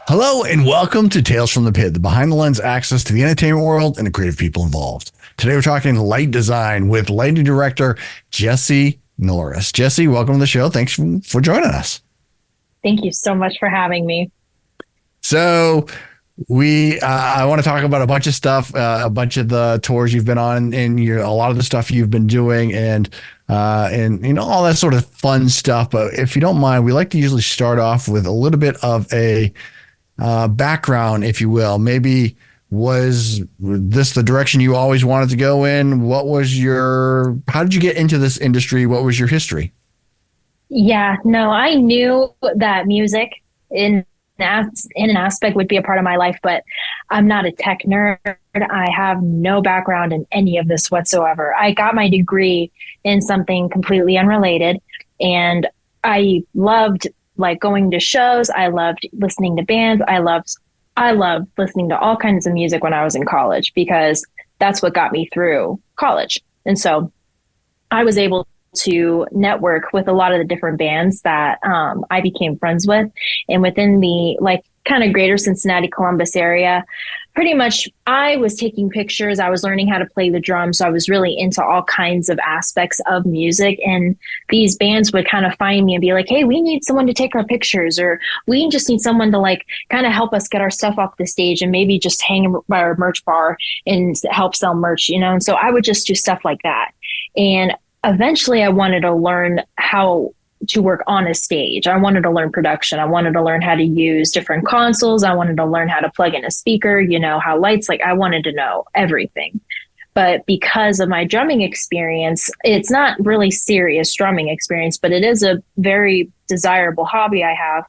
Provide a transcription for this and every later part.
Hello and welcome to Tales from the Pit, the behind the lens access to the entertainment world and the creative people involved. Today we're talking light design with lighting director Jessie Norris. Jessie, welcome to the show. Thanks for joining us. Thank you so much for having me. So I want to talk about a bunch of stuff, a bunch of the tours you've been on, and a lot of the stuff you've been doing, and all that sort of fun stuff. But if you don't mind, we like to usually start off with a little bit of a background, if you will. Maybe was this the direction you always wanted to go in? How did you get into this industry? What was your history? Yeah, no, I knew that music in an aspect would be a part of my life, but I'm not a tech nerd. I have no background in any of this whatsoever. I got my degree in something completely unrelated, and I loved going to shows. I loved listening to bands. I loved listening to all kinds of music when I was in college, because that's what got me through college. And so I was able to network with a lot of the different bands that I became friends with. And within the kind of greater Cincinnati, Columbus area, pretty much I was taking pictures. I was learning how to play the drums. So I was really into all kinds of aspects of music. And these bands would kind of find me and be like, hey, we need someone to take our pictures, or we just need someone to kind of help us get our stuff off the stage and maybe just hang by our merch bar and help sell merch, And so I would just do stuff like that. And eventually I wanted to learn how to work on a stage. I wanted to learn production. I wanted to learn how to use different consoles. I wanted to learn how to plug in a speaker, how lights, I wanted to know everything. But because of my drumming experience, it's not really serious drumming experience, but it is a very desirable hobby I have.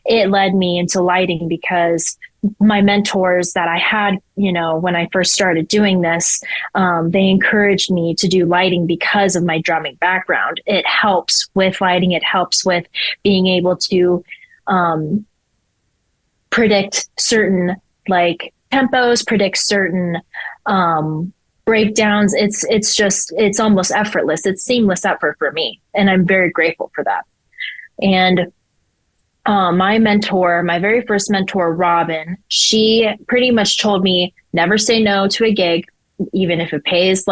It led me into lighting, because my mentors that I had, when I first started doing this, they encouraged me to do lighting because of my drumming background. It helps with lighting. It helps with being able to predict certain tempos, predict certain breakdowns. It's almost effortless. It's seamless effort for me. And I'm very grateful for that. And my very first mentor, Robin, she pretty much told me never say no to a gig, even if it pays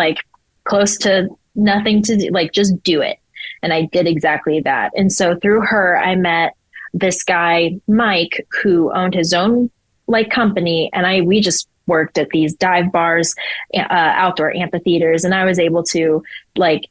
close to nothing to do, just do it. And I did exactly that. And so through her, I met this guy, Mike, who owned his own company. And we just worked at these dive bars, outdoor amphitheaters. And I was able to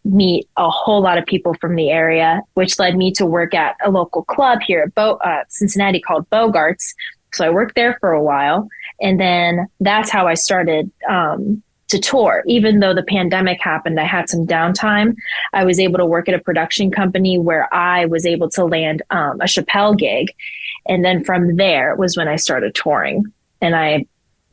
meet a whole lot of people from the area, which led me to work at a local club here at Cincinnati called Bogart's. So I worked there for a while. And then that's how I started to tour. Even though the pandemic happened, I had some downtime. I was able to work at a production company where I was able to land a Chappelle gig. And then from there was when I started touring. And I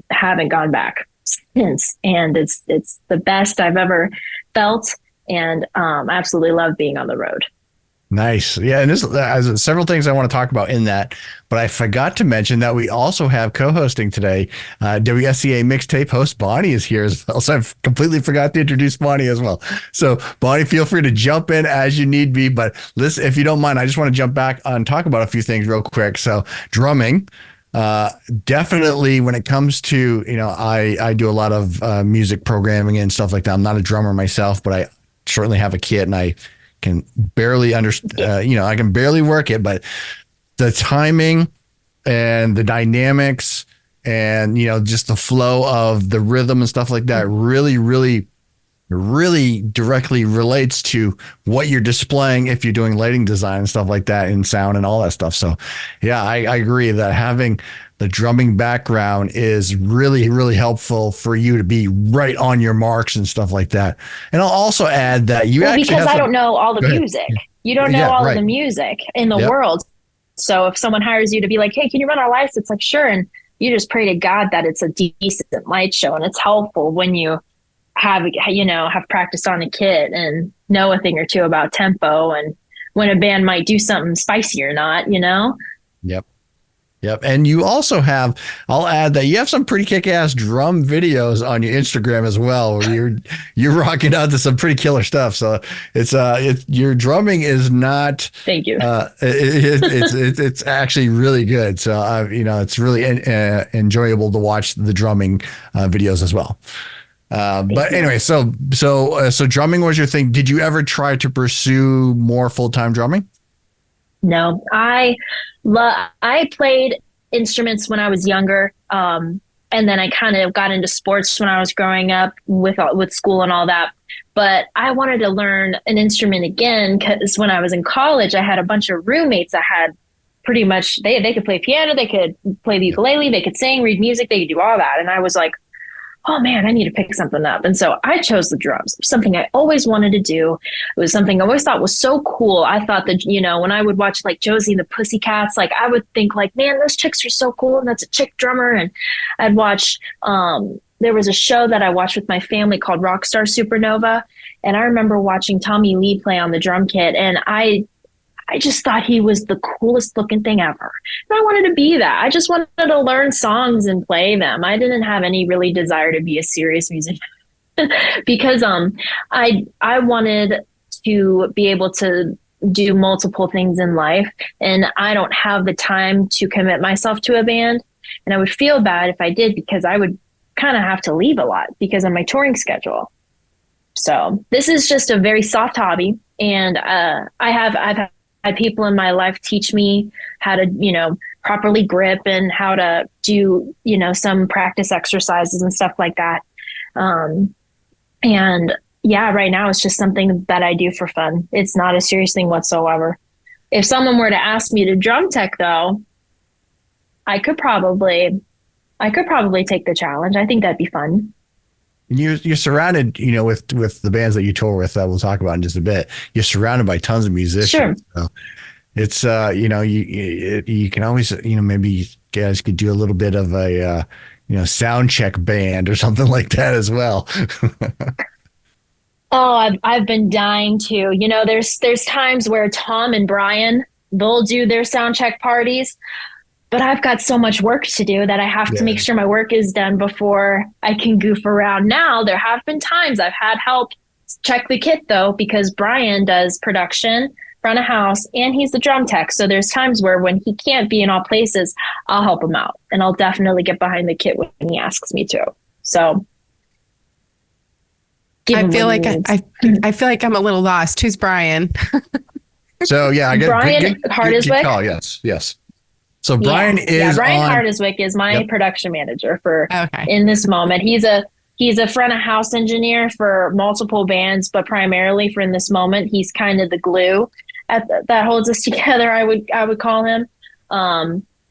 haven't gone back since, and it's the best I've ever felt, and absolutely love being on the road. Nice. Yeah. And there's several things I want to talk about in that, but I forgot to mention that we also have co-hosting today. WSCA Mixtape host Bonnie is here as well. So I've completely forgot to introduce Bonnie as well. So Bonnie, feel free to jump in as you need be, but listen, if you don't mind, I just want to jump back and talk about a few things real quick. So drumming, definitely when it comes to, I do a lot of music programming and stuff like that. I'm not a drummer myself, but I certainly have a kit and I can barely understand, I can barely work it, but the timing and the dynamics and, just the flow of the rhythm and stuff like that really, really, really directly relates to what you're displaying if you're doing lighting design and stuff like that and sound and all that stuff. So yeah, I agree that having the drumming background is really, really helpful for you to be right on your marks and stuff like that. And I'll also add that you actually because have I don't know all the music. You don't know all of the music in the world. So if someone hires you to be like, hey, can you run our lights? It's like, sure. And you just pray to God that it's a decent light show. And it's helpful when you have practiced on a kit and know a thing or two about tempo and when a band might do something spicy or not, Yep. And you also have, I'll add that you have some pretty kick-ass drum videos on your Instagram as well, where you're rocking out to some pretty killer stuff. So it's your drumming is not. Thank you. It's actually really good. So it's really enjoyable to watch the drumming videos as well. But anyway, so drumming was your thing. Did you ever try to pursue more full-time drumming? No, I played instruments when I was younger. And then I kind of got into sports when I was growing up with school and all that. But I wanted to learn an instrument again because when I was in college, I had a bunch of roommates that had pretty much, they could play piano, they could play the ukulele, they could sing, read music, they could do all that. And I was like, oh man, I need to pick something up. And so I chose the drums, something I always wanted to do. It was something I always thought was so cool. I thought that, when I would watch like Josie and the Pussycats, like I would think like, man, those chicks are so cool. And that's a chick drummer. And I'd watch, there was a show that I watched with my family called Rockstar Supernova. And I remember watching Tommy Lee play on the drum kit. And I just thought he was the coolest looking thing ever. And I wanted to be that. I just wanted to learn songs and play them. I didn't have any really desire to be a serious musician because I wanted to be able to do multiple things in life. And I don't have the time to commit myself to a band. And I would feel bad if I did because I would kind of have to leave a lot because of my touring schedule. So this is just a very soft hobby. And I've had people in my life teach me how to, properly grip and how to do, some practice exercises and stuff like that. And yeah, right now it's just something that I do for fun. It's not a serious thing whatsoever. If someone were to ask me to drum tech though, I could probably take the challenge. I think that'd be fun. You're surrounded, with the bands that you tour with that we'll talk about in just a bit. You're surrounded by tons of musicians. Sure. So it's, you can always, maybe you guys could do a little bit of a, sound check band or something like that as well. Oh, I've been dying to. There's times where Tom and Brian, they'll do their sound check parties. But I've got so much work to do that I have to make sure my work is done before I can goof around. Now, there have been times I've had help check the kit, though, because Brian does production, front of house, and he's the drum tech. So there's times where when he can't be in all places, I'll help him out. And I'll definitely get behind the kit when he asks me to. So I feel like I'm a little lost. Who's Brian? So, yeah, I get Brian Hardiswick. Oh, yes. So Brian Brian Hardiswick is my production manager in this moment. He's a front of house engineer for multiple bands, but primarily for in this moment, he's kind of the glue that holds us together. I would call him.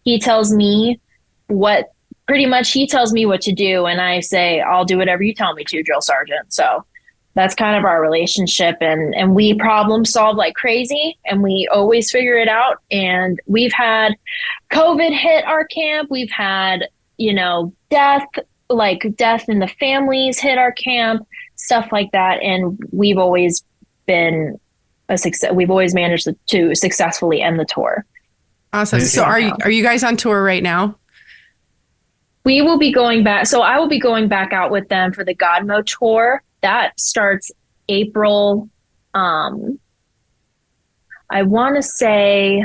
He tells me what to do, and I say I'll do whatever you tell me to, drill sergeant. So that's kind of our relationship, and we problem solve like crazy, and we always figure it out. And we've had COVID hit our camp. We've had, death in the families hit our camp, stuff like that. And we've always been a success. We've always managed to successfully end the tour. Awesome. So are you guys on tour right now? We will be going back. So I will be going back out with them for the Godmo tour. That starts April. I want to say,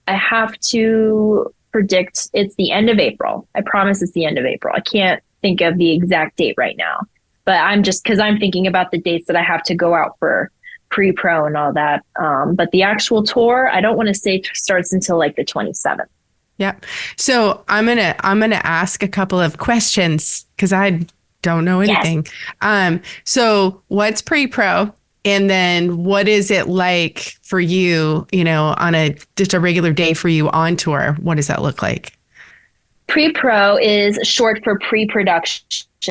I have to predict it's the end of April. I promise it's the end of April. I can't think of the exact date right now, but because I'm thinking about the dates that I have to go out for pre-pro and all that. But the actual tour, I don't want to say starts until like the 27th. Yep. So I'm gonna ask a couple of questions because I don't know anything. Yes. So what's pre-pro? And then what is it like for you, on just a regular day for you on tour? What does that look like? Pre-pro is short for pre-production.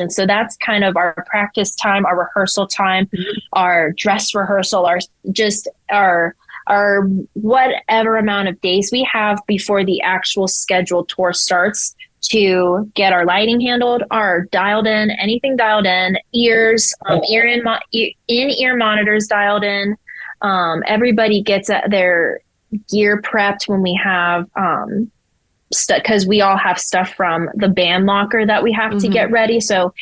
So that's kind of our practice time, our rehearsal time, our dress rehearsal, our whatever amount of days we have before the actual scheduled tour starts to get our lighting handled, our dialed in, anything dialed in, ears, in-ear monitors dialed in. Everybody gets their gear prepped when we have because we all have stuff from the band locker that we have to get ready. So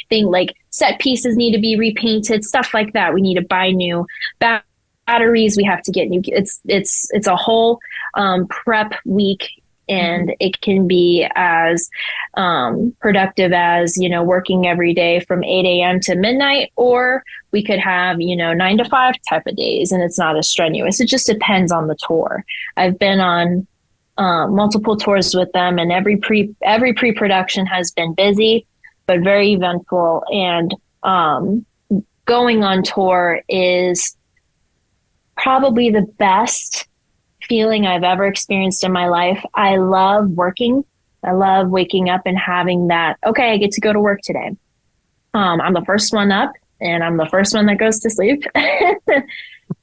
things like set pieces need to be repainted, stuff like that. We need to buy new batteries. We have to get new. It's a whole prep week, and it can be as productive as, working every day from 8 a.m. to midnight, or we could have, 9 to 5 type of days, and it's not as strenuous. It just depends on the tour. I've been on multiple tours with them, and every pre-production has been busy, but very eventful. And going on tour is probably the best feeling I've ever experienced in my life. I love working. I love waking up and having that, okay, I get to go to work today. I'm the first one up, and I'm the first one that goes to sleep.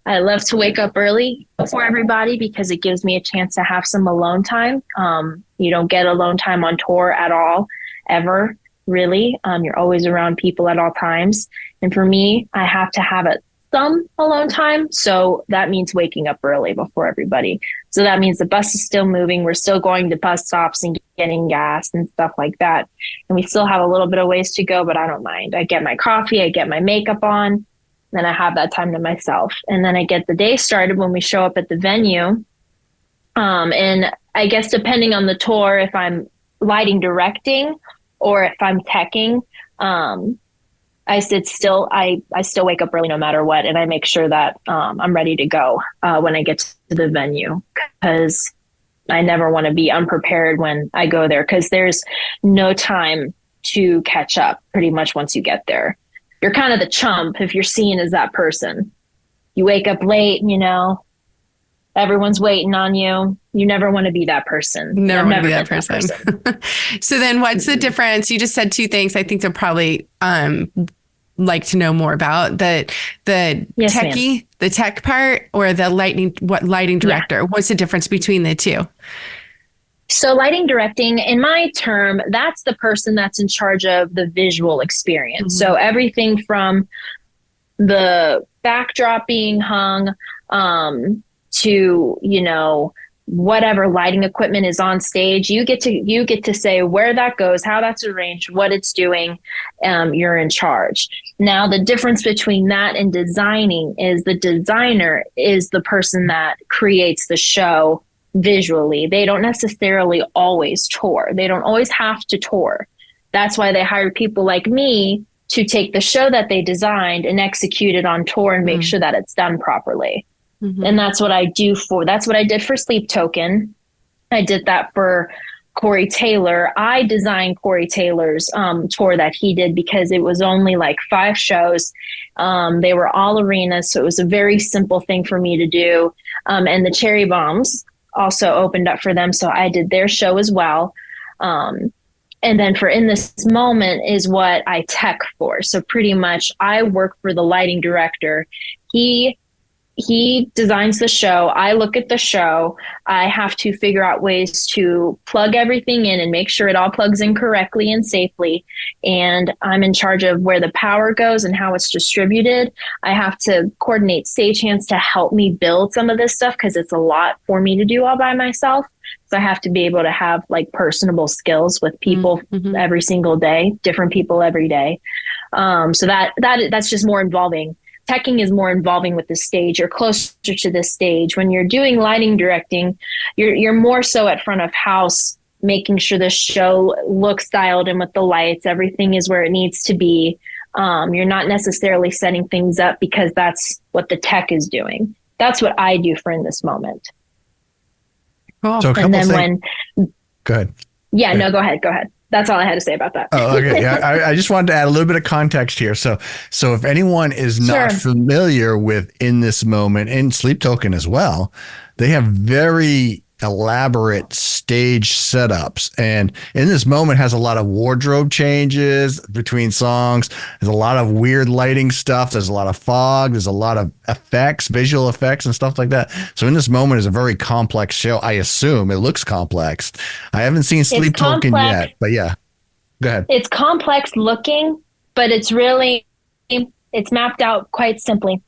I love to wake up early before everybody because it gives me a chance to have some alone time. You don't get alone time on tour at all, ever, really. You're always around people at all times. And for me, I have to have some alone time. So that means waking up early before everybody. So that means the bus is still moving. We're still going to bus stops and getting gas and stuff like that. And we still have a little bit of ways to go, but I don't mind. I get my coffee, I get my makeup on, then I have that time to myself. And then I get the day started when we show up at the venue. And I guess depending on the tour, if I'm lighting directing or if I'm teching, I still wake up early no matter what. And I make sure that I'm ready to go when I get to the venue, because I never want to be unprepared when I go there, because there's no time to catch up pretty much once you get there. You're kind of the chump if you're seen as that person. You wake up late, everyone's waiting on you. You never want to be that person. Never want to be that person. So then what's the difference? You just said two things I think they'll probably like to know more about. The yes, techie, ma'am. the tech part, or the lighting director? Yeah. What's the difference between the two? So lighting directing, in my term, that's the person that's in charge of the visual experience. So everything from the backdrop being hung to, whatever lighting equipment is on stage, you get to say where that goes, how that's arranged, what it's doing. You're in charge. Now, the difference between that and designing is the designer is the person that creates the show visually. They don't necessarily always tour. They don't always have to tour. That's why they hire people like me to take the show that they designed and execute it on tour and make sure that it's done properly. And that's what I do that's what I did for Sleep Token. I did that for Corey Taylor. I designed Corey Taylor's tour that he did because it was only like 5 shows. They were all arenas. So it was a very simple thing for me to do. And the Cherry Bombs also opened up for them. So I did their show as well. And then for In This Moment is what I tech for. So pretty much I work for the lighting director. He designs the show. I look at the show. I have to figure out ways to plug everything in and make sure it all plugs in correctly and safely. And I'm in charge of where the power goes and how it's distributed. I have to coordinate stagehands to help me build some of this stuff because it's a lot for me to do all by myself. So I have to be able to have like personable skills with people every single day, different people every day. So that's just more involving. Teching is more involving with the stage. You're closer to the stage. When you're doing lighting directing, you're more so at front of house, making sure the show looks dialed in with the lights. Everything is where it needs to be. You're not necessarily setting things up because that's what the tech is doing. That's what I do for In This Moment. Cool. So and then go ahead. Yeah, no, go ahead. That's all I had to say about that. Oh, okay. Yeah, I just wanted to add a little bit of context here. So if anyone is not familiar with In This Moment and Sleep Token as well, they have very elaborate stage setups, and in this moment has a lot of wardrobe changes between songs. There's a lot of weird lighting stuff. There's a lot of fog. There's a lot of effects, visual effects and stuff like that. So in this moment is a very complex show. I assume it looks complex. I haven't seen Sleep Token yet, but yeah, go ahead. It's complex looking, but it's mapped out quite simply.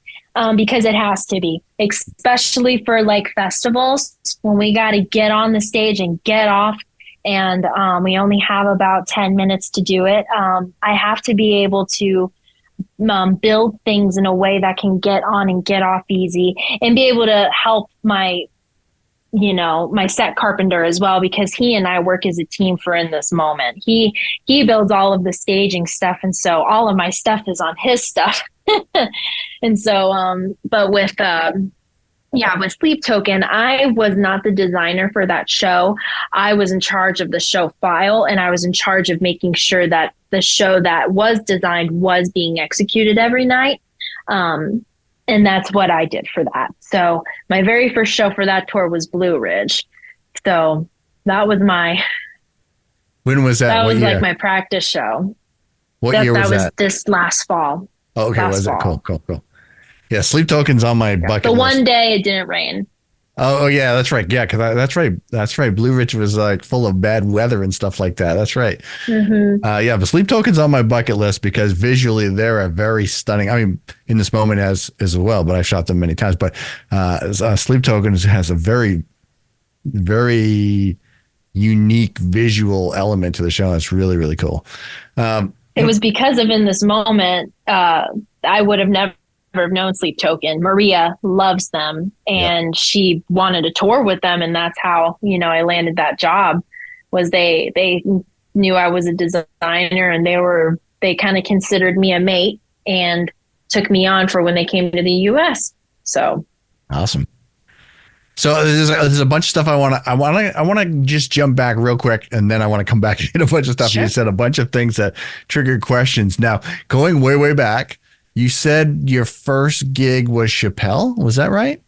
Because it has to be, especially for like festivals when we got to get on the stage and get off, and we only have about 10 minutes to do it. I have to be able to build things in a way that can get on and get off easy, and be able to help my set carpenter as well, because he and I work as a team for in this moment. He builds all of the staging stuff, and so all of my stuff is on his stuff. And so, but with Sleep Token, I was not the designer for that show. I was in charge of the show file, and I was in charge of making sure that the show that was designed was being executed every night. And that's what I did for that. So my very first show for that tour was Blue Ridge. So that was when was that? That what was year? Like my practice show. What year was that? That was this last fall. Oh, okay, was it? Cool. Yeah, Sleep Token's on my bucket the list. one day it didn't rain. Oh yeah, that's right. Yeah, that's right. Blue Ridge was like full of bad weather and stuff like that. That's right. Mm-hmm. Yeah, but Sleep Token's on my bucket list because visually they're a very stunning. I mean, in this moment as well, but I've shot them many times. But Sleep Token has a very, very unique visual element to the show. That's really, really cool. It was because of in this moment, I would have never have known Sleep Token. Maria loves them, and she wanted to tour with them, and that's how I landed that job. Was they knew I was a designer, and they kind of considered me a mate and took me on for when they came to the U.S. So awesome. So there's a bunch of stuff I want to just jump back real quick, and then I want to come back and hit a bunch of stuff. Sure. You said a bunch of things that triggered questions. Now, going way, way back, you said your first gig was Chappelle. Was that right?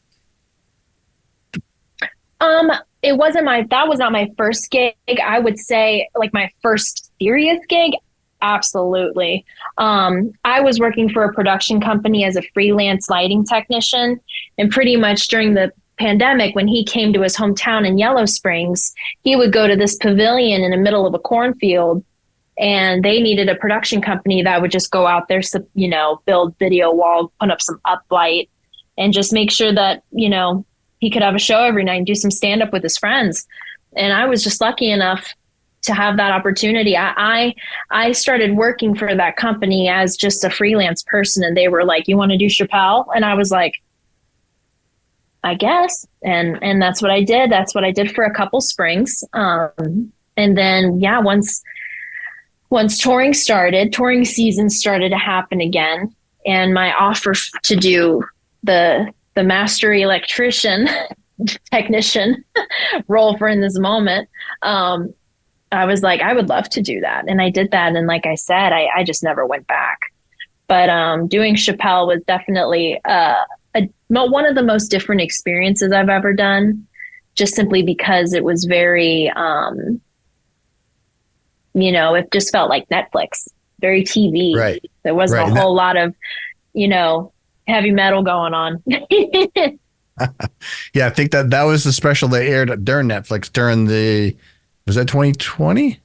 That was not my first gig. I would say like my first serious gig. Absolutely. I was working for a production company as a freelance lighting technician, and pretty much during the pandemic, when he came to his hometown in Yellow Springs, he would go to this pavilion in the middle of a cornfield, and they needed a production company that would just go out there, build video wall, put up some uplight, and just make sure that, he could have a show every night and do some stand up with his friends. And I was just lucky enough to have that opportunity. I started working for that company as just a freelance person, and they were like, "You want to do Chappelle?" And I was like, I guess. And that's what I did. That's what I did for a couple springs. And then, once touring season started to happen again, and my offer to do the master electrician technician role for in this moment, I was like, I would love to do that. And I did that. And like I said, I just never went back. But doing Chappelle was definitely one of the most different experiences I've ever done, just simply because it was very, it just felt like Netflix, very TV. Right. There wasn't a whole lot of, heavy metal going on. Yeah, I think that was the special they aired during Netflix was that 2020?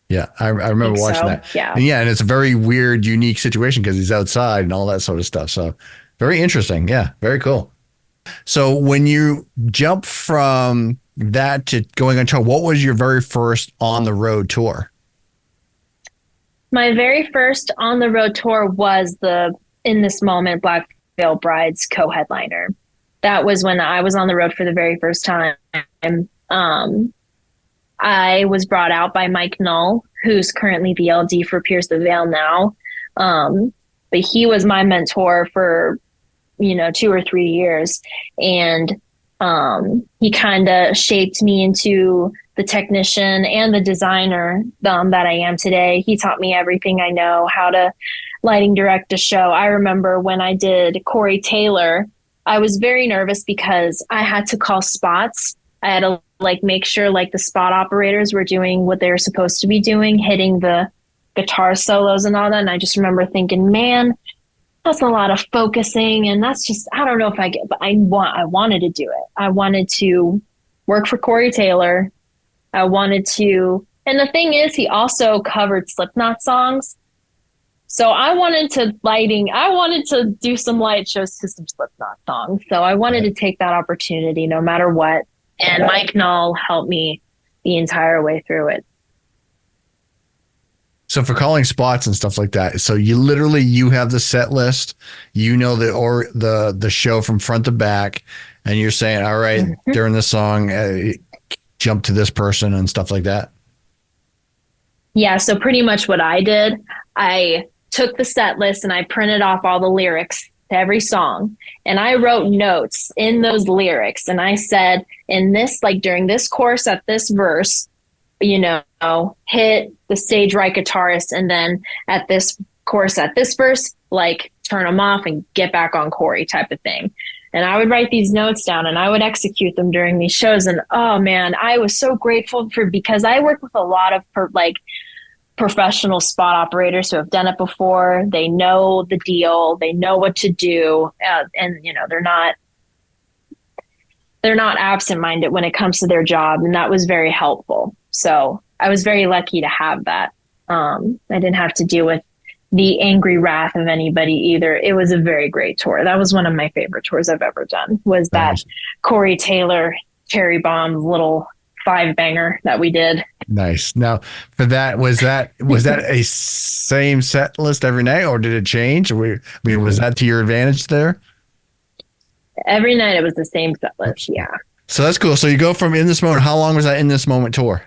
Yeah, I remember watching that. Yeah. And it's a very weird, unique situation because he's outside and all that sort of stuff. So very interesting. Yeah, very cool. So when you jump from that to going on tour, what was your very first on the road tour? My very first on the road tour was In This Moment, Black Veil Bride's co-headliner. That was when I was on the road for the very first time. I was brought out by Mike Null, who's currently the LD for Pierce the Veil now. But he was my mentor for, 2 or 3 years. And he kind of shaped me into the technician and the designer that I am today. He taught me everything I know, how to lighting direct a show. I remember when I did Corey Taylor, I was very nervous because I had to call spots I had to like make sure like the spot operators were doing what they were supposed to be doing, hitting the guitar solos and all that. And I just remember thinking, man, that's a lot of focusing, and that's just, I don't know if I get, but I wanted to do it. I wanted to work for Corey Taylor. I wanted to, and the thing is, he also covered Slipknot songs. So I wanted to do some light shows to some Slipknot songs. So I wanted to take that opportunity no matter what. And Mike Knoll helped me the entire way through it. So for calling spots and stuff like that, so you have the set list, the show from front to back, and you're saying, all right, during this song, jump to this person and stuff like that. Yeah. So pretty much what I did, I took the set list and I printed off all the lyrics to every song, and I wrote notes in those lyrics. And I said, in this, like during this chorus at this verse, hit the stage right guitarist, and then at this chorus at this verse, like turn them off and get back on Corey type of thing. And I would write these notes down and I would execute them during these shows. And oh man, I was so grateful because I work with a lot of professional spot operators who have done it before. They know the deal, they know what to do, and they're not absent-minded when it comes to their job, and that was very helpful. So I was very lucky to have that. I didn't have to deal with the angry wrath of anybody either. It was a very great tour. That was one of my favorite tours I've ever done, was that Nice. Corey Taylor Cherry Bomb little 5-banger that we did. Nice. Now for that, was that a same set list every night, or did it change? Was that to your advantage there? Every night it was the same set list. Yeah. So that's cool. So you go from In This Moment. How long was that In This Moment tour?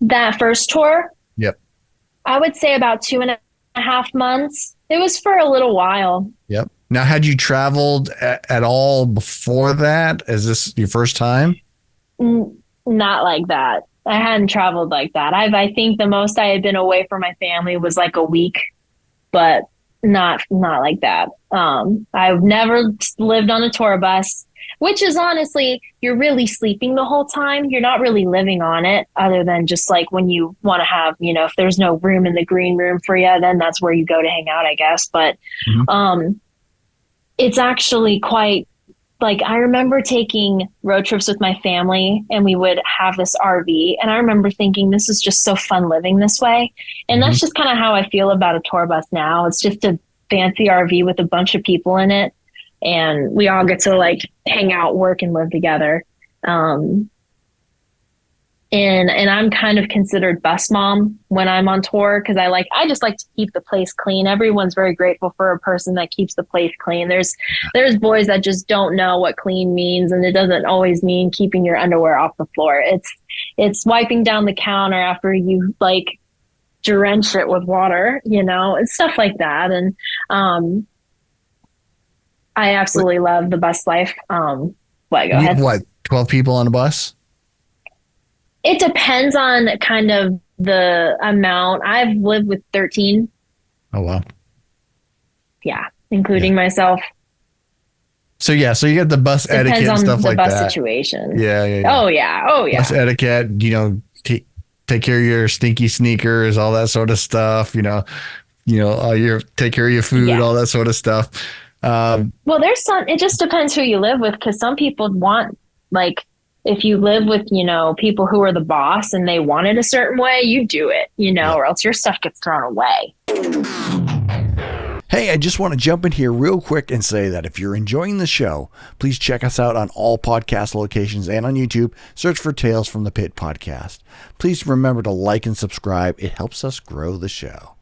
That first tour, Yep. I would say about 2.5 months. It was for a little while. Yep. Now, had you traveled at all before that? Is this your first time? Not like that. I hadn't traveled like that. I think the most I had been away from my family was like a week, but not like that. I've never lived on a tour bus, which is honestly, you're really sleeping the whole time. You're not really living on it, other than just like when you want to have, if there's no room in the green room for you, then that's where you go to hang out, I guess. But it's actually quite, like, I remember taking road trips with my family, and we would have this RV, and I remember thinking, this is just so fun living this way. And that's just kind of how I feel about a tour bus now. It's just a fancy RV with a bunch of people in it, and we all get to like hang out, work, and live together. And I'm kind of considered bus mom when I'm on tour, because I just like to keep the place clean. Everyone's very grateful for a person that keeps the place clean. There's boys that just don't know what clean means, and it doesn't always mean keeping your underwear off the floor. It's wiping down the counter after you like drench it with water, and stuff like that. And I absolutely love the bus life. Go ahead. What, 12 people on a bus? It depends on kind of the amount. I've lived with 13. Oh, wow. Yeah, including myself. So you got the bus etiquette and stuff like that. Depends on the bus situation. Yeah. Oh, yeah. Bus etiquette, take care of your stinky sneakers, all that sort of stuff, take care of your food, all that sort of stuff. Well, it just depends who you live with, because some people want, like, if you live with, people who are the boss and they want it a certain way, you do it, or else your stuff gets thrown away. Hey, I just want to jump in here real quick and say that if you're enjoying the show, please check us out on all podcast locations and on YouTube. Search for Tales from the Pit podcast. Please remember to like and subscribe. It helps us grow the show.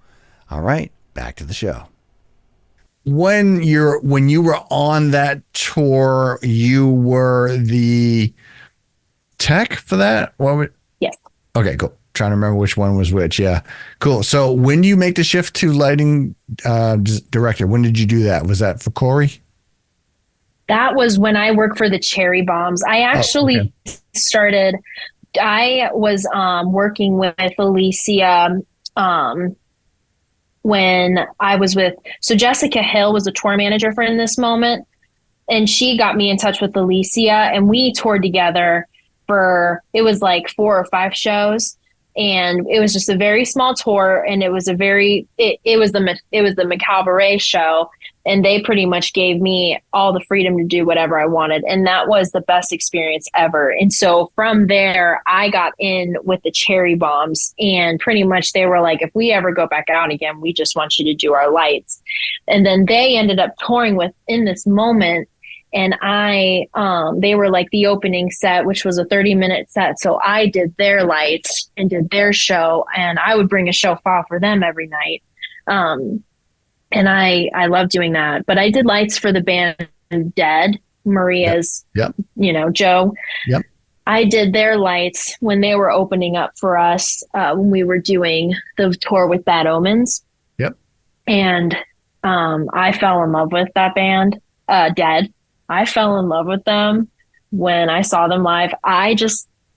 All right, back to the show. When you were on that tour, you were the tech for that? Yes. Okay, cool. Trying to remember which one was which. Yeah, cool. So when do you make the shift to lighting director? When did you do that? Was that for Corey? That was when I worked for the Cherry Bombs. I actually started, I was working with Alicia when I was so Jessica Hill was the tour manager for In This Moment. and she got me in touch with Alicia, and we toured together it was like 4 or 5 shows. And it was just a very small tour, and it was the McCalvaray show, and they pretty much gave me all the freedom to do whatever I wanted, and that was the best experience ever. And so from there, I got in with the Cherry Bombs, and pretty much they were like, if we ever go back out again, we just want you to do our lights. And then they ended up touring with In This Moment. And they were like the opening set, which was a 30-minute set. So I did their lights and did their show, and I would bring a show file for them every night. And I love doing that. But I did lights for the band Dead, Maria's, Joe. Yep. I did their lights when they were opening up for us, when we were doing the tour with Bad Omens. Yep. And I fell in love with that band, Dead. I fell in love with them when I saw them live.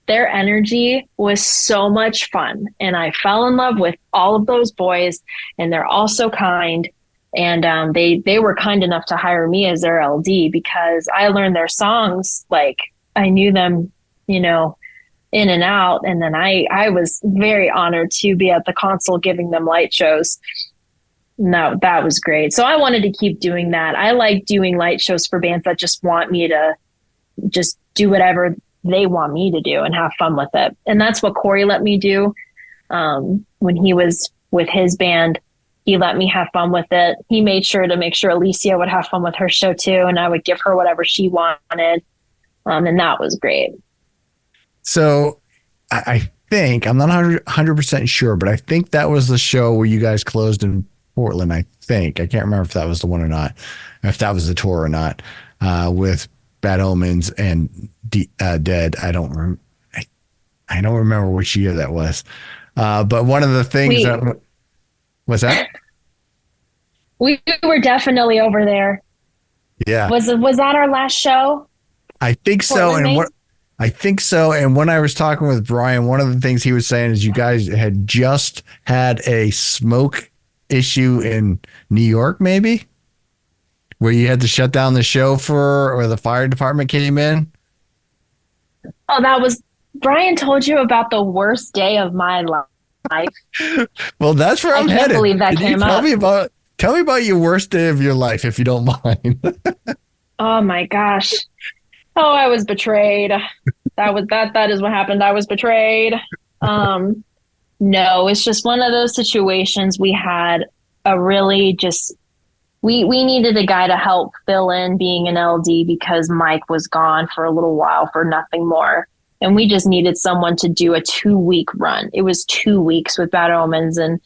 Their energy was so much fun. And I fell in love with all of those boys, and they're all so kind. And they were kind enough to hire me as their LD because I learned their songs. Like I knew them, in and out. And then I was very honored to be at the console giving them light shows. No, that was great. So I wanted to keep doing that. I like doing light shows for bands that just want me to just do whatever they want me to do and have fun with it. And that's what Corey let me do. When he was with his band, he let me have fun with it. He made sure to make sure Alicia would have fun with her show too. And I would give her whatever she wanted. And that was great. So I think, I'm not 100% sure, but I think that was the show where you guys closed in Portland, I think. I can't remember if that was the one or not, or if that was the tour or not, with Bad Omens and Dead. I don't remember which year that was. But one of the things what's that? We were definitely over there. Yeah. Was that our last show? I think so. I think so. And when I was talking with Brian, one of the things he was saying is you guys had just had a smoke issue in New York, maybe, where you had to shut down the show or the fire department came in. Oh, Brian told you about the worst day of my life. Well, that's where I'm headed. I can't believe that came up. Tell me about your worst day of your life, if you don't mind. Oh my gosh. Oh, I was betrayed. That is what happened. I was betrayed. No, it's just one of those situations. We had we needed a guy to help fill in being an LD because Mike was gone for a little while for nothing more. And we just needed someone to do a 2-week run. It was 2 weeks with Bad Omens. And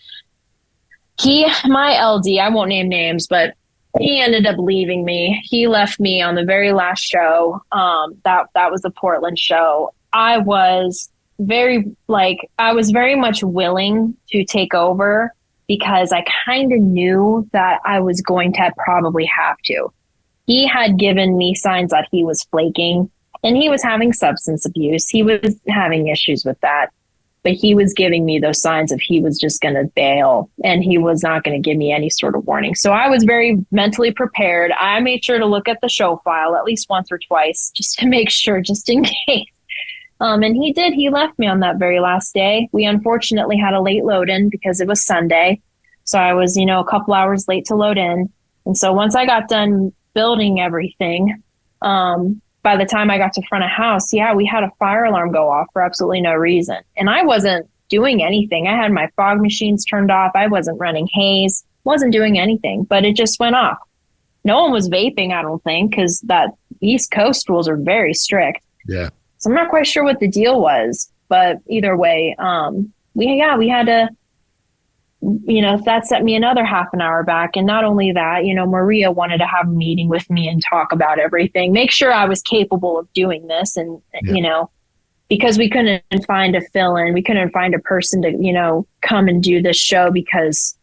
my LD, I won't name names, but he ended up leaving me. He left me on the very last show. That was the Portland show. I was very much willing to take over because I kind of knew that I was going to probably have to. He had given me signs that he was flaking, and he was having substance abuse. He was having issues with that, but he was giving me those signs of he was just going to bail and he was not going to give me any sort of warning. So I was very mentally prepared. I made sure to look at the show file at least once or twice just to make sure, just in case. And he did. He left me on that very last day. We unfortunately had a late load in because it was Sunday. So I was, a couple hours late to load in. And so once I got done building everything, by the time I got to front of house, we had a fire alarm go off for absolutely no reason. And I wasn't doing anything. I had my fog machines turned off. I wasn't running haze, wasn't doing anything, but it just went off. No one was vaping, I don't think, because that East Coast rules are very strict. Yeah. So I'm not quite sure what the deal was, but either way, we had to, that set me another half an hour back. And not only that, Maria wanted to have a meeting with me and talk about everything, make sure I was capable of doing this. And, because we couldn't find a fill-in, we couldn't find a person to, come and do this show because,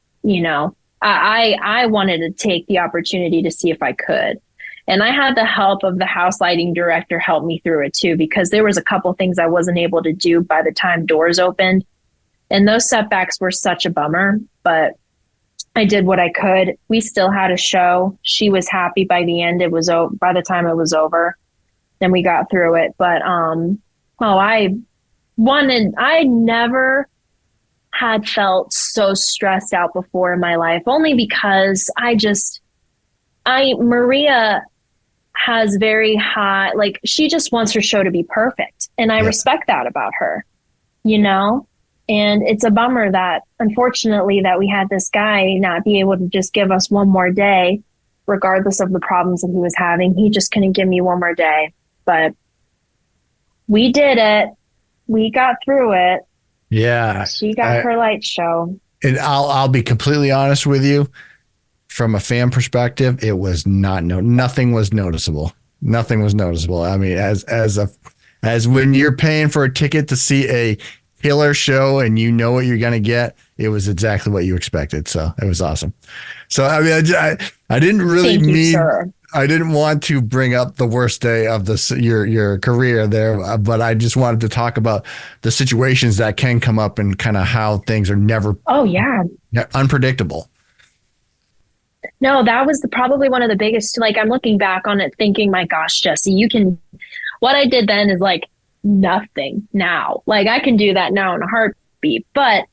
I wanted to take the opportunity to see if I could. And I had the help of the house lighting director help me through it too, because there was a couple things I wasn't able to do by the time doors opened. And those setbacks were such a bummer, but I did what I could. We still had a show. She was happy by the end. It was by the time it was over. Then we got through it. But I never had felt so stressed out before in my life, only because Maria has very high, like, she just wants her show to be perfect. And I respect that about her, you know? And it's a bummer that, unfortunately, that we had this guy not be able to just give us one more day, regardless of the problems that he was having. He just couldn't give me one more day. But we did it. We got through it. Yeah. She got her light show. And I'll be completely honest with you. From a fan perspective, it was nothing was noticeable. Nothing was noticeable. I mean, as when you're paying for a ticket to see a killer show and you know what you're going to get, it was exactly what you expected. So it was awesome. So, I mean, I didn't really I didn't want to bring up the worst day of your career there, but I just wanted to talk about the situations that can come up and kind of how things are never unpredictable. No, that was probably one of the biggest, like, I'm looking back on it thinking, my gosh, Jessie, what I did then is like nothing now. Like, I can do that now in a heartbeat. But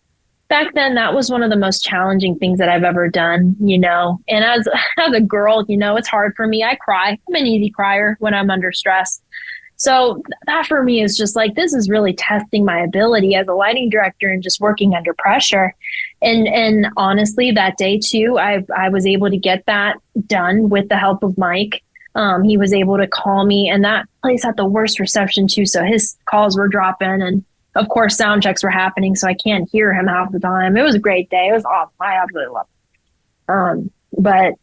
back then, that was one of the most challenging things that I've ever done, you know. And as a girl, you know, it's hard for me. I cry. I'm an easy crier when I'm under stress. So that for me is just like, this is really testing my ability as a lighting director and just working under pressure. And honestly, that day too, I was able to get that done with the help of Mike. He was able to call me, and that place had the worst reception too. So his calls were dropping, and of course sound checks were happening. So I can't hear him half the time. It was a great day. It was awesome. I absolutely loved it. But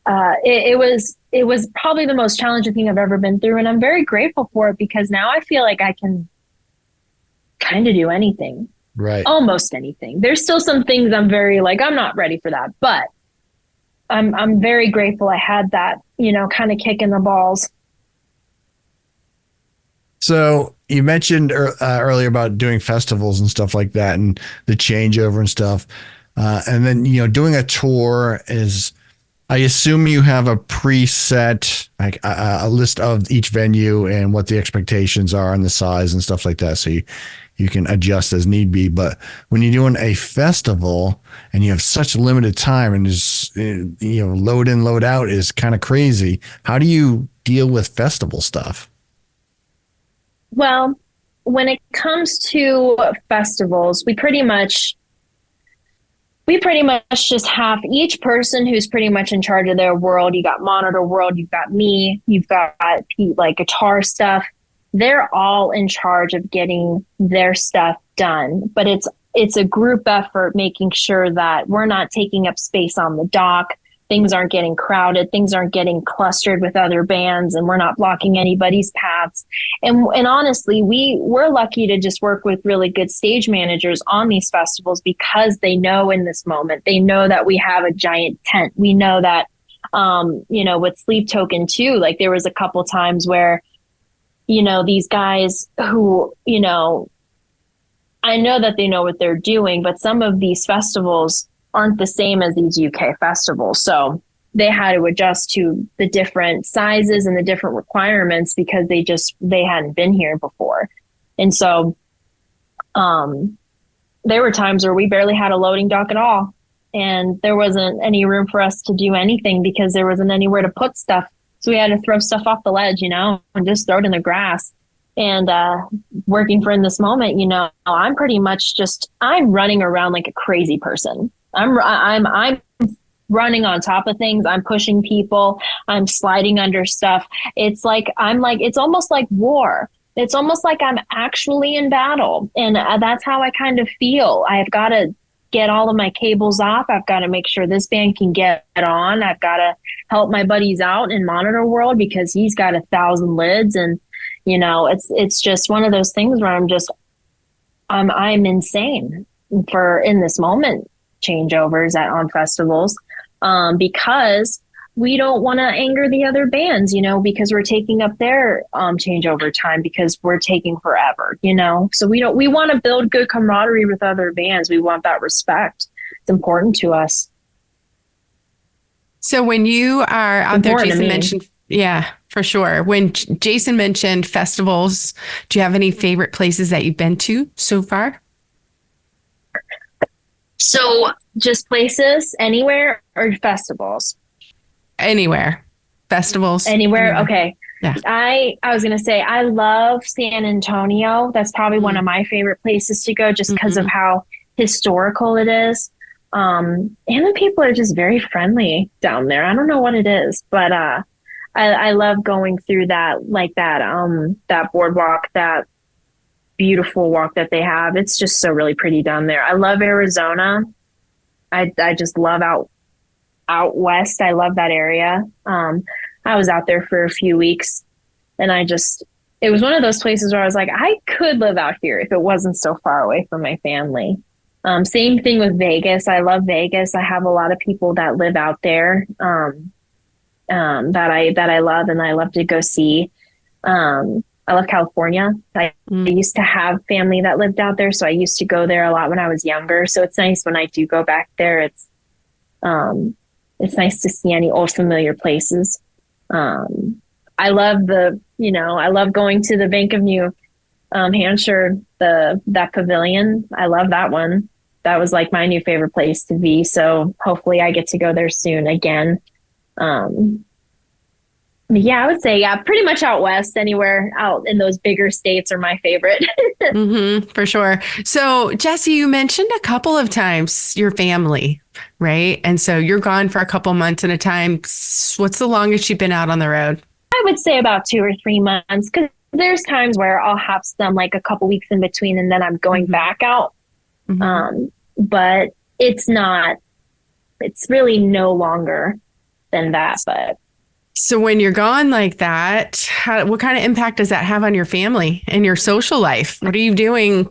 it was probably the most challenging thing I've ever been through. And I'm very grateful for it, because now I feel like I can kind of do anything, right? Almost anything. There's still some things I'm very like, I'm not ready for that, but I'm very grateful I had that, you know, kind of kick in the balls. So you mentioned earlier about doing festivals and stuff like that, and the changeover and stuff. And then, you know, doing a tour is, I assume you have a preset, like a list of each venue and what the expectations are and the size and stuff like that. So you can adjust as need be. But when you're doing a festival and you have such limited time and just, you know, load in, load out is kind of crazy. How do you deal with festival stuff? Well, when it comes to festivals, we pretty much just have each person who's pretty much in charge of their world. You got monitor world, you've got me, you've got Pete, like guitar stuff. They're all in charge of getting their stuff done, but it's a group effort, making sure that we're not taking up space on the dock. Things aren't getting crowded. Things aren't getting clustered with other bands, and we're not blocking anybody's paths. And honestly, we're lucky to just work with really good stage managers on these festivals, because they know in this moment, they know that we have a giant tent. We know that, you know, with Sleep Token too, like there was a couple times where, you know, these guys who, you know, I know that they know what they're doing, but some of these festivals aren't the same as these UK festivals. So they had to adjust to the different sizes and the different requirements, because they hadn't been here before. And so there were times where we barely had a loading dock at all. And there wasn't any room for us to do anything, because there wasn't anywhere to put stuff. So we had to throw stuff off the ledge, you know, and just throw it in the grass. And working for In This Moment, you know, I'm pretty much I'm running around like a crazy person. I'm running on top of things. I'm pushing people. I'm sliding under stuff. It's almost like war. It's almost like I'm actually in battle. And that's how I kind of feel. I've got to get all of my cables off. I've got to make sure this band can get on. I've got to help my buddies out in monitor world, because he's got 1,000 lids. And, you know, it's just one of those things where I'm insane for In This Moment changeovers on festivals, because we don't want to anger the other bands, you know, because we're taking up their changeover time, because we're taking forever, you know. So we want to build good camaraderie with other bands. We want that respect. It's important to us. So when you are out there, Important to Jason me. mentioned, yeah, for sure. When Jason mentioned festivals, do you have any favorite places that you've been to so far? So just places, anywhere, or festivals? Anywhere. Festivals. Anywhere. Okay. Yeah. I was gonna say I love San Antonio. That's probably one of my favorite places to go, just because of how historical it is. And the people are just very friendly down there. I don't know what it is, but I love going through that boardwalk, that beautiful walk that they have. It's just so really pretty down there. I love Arizona. I just love out west. I love that area. I was out there for a few weeks, and it was one of those places where I was like, I could live out here if it wasn't so far away from my family. Same thing with Vegas. I love Vegas. I have a lot of people that live out there that I love and I love to go see. I love California. I used to have family that lived out there, so I used to go there a lot when I was younger. So it's nice when I do go back there. It's nice to see any old familiar places. I love I love going to the Bank of New Hampshire, that pavilion. I love that one. That was like my new favorite place to be. So hopefully I get to go there soon again. Yeah, I would say, pretty much out west, anywhere out in those bigger states are my favorite. For sure. So, Jessie, you mentioned a couple of times your family, right? And so you're gone for a couple months at a time. What's the longest you've been out on the road? I would say about 2 or 3 months, because there's times where I'll have some like a couple weeks in between and then I'm going back out. But it's really no longer than that. But so when you're gone like that, what kind of impact does that have on your family and your social life? What are you doing,